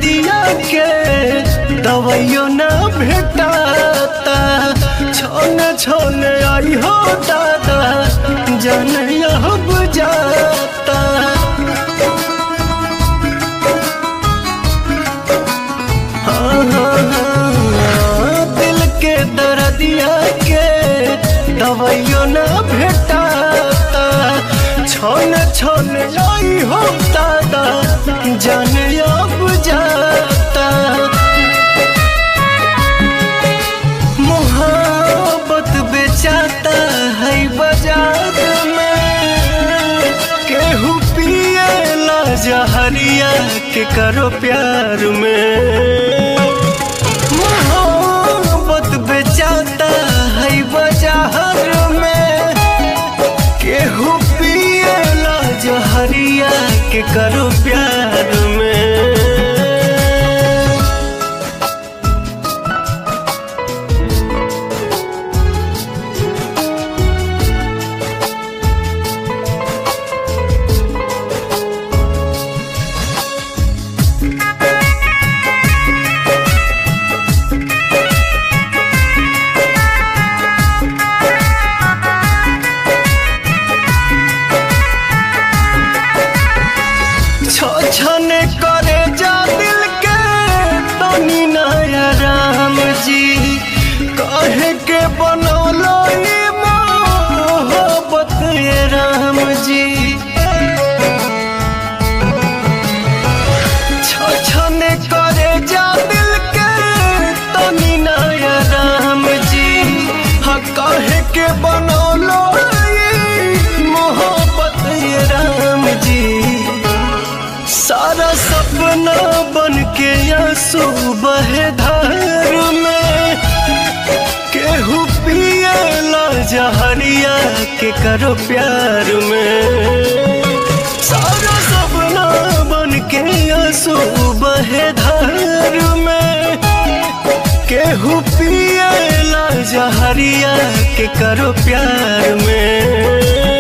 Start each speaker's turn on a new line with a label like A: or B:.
A: दर्दिया के दवाइयो ना भेटाता। छोने छोने आई हो दादा जान अब जाता। दिल के दर्दिया के दवाइयो ना भेटाता। छोने छोने आई हो दादा जान अब जाता। मोहब्बत बेचाता है बाजार में, केहू पिएला जहरिया के करो प्यार में। मोहब्बत बेचाता है बाजार में, केहू पिएला जहरिया के करो प्यार में। छने करे जा दिल के तनी नया राम जी, कहे के बनौलो ये मोहब्बत ये राम जी। छने करे जा दिल के तनी नया राम जी, हाँ कहे के बनौलो ये मोहब्बत ये राम जी। सारा सपना बन के आंसू बहे धार में, केहू पिएला जहरिया के करो प्यार में। सारा सपना बन के आंसू बहे धार में, केहू पिएला जहरिया के करो प्यार में।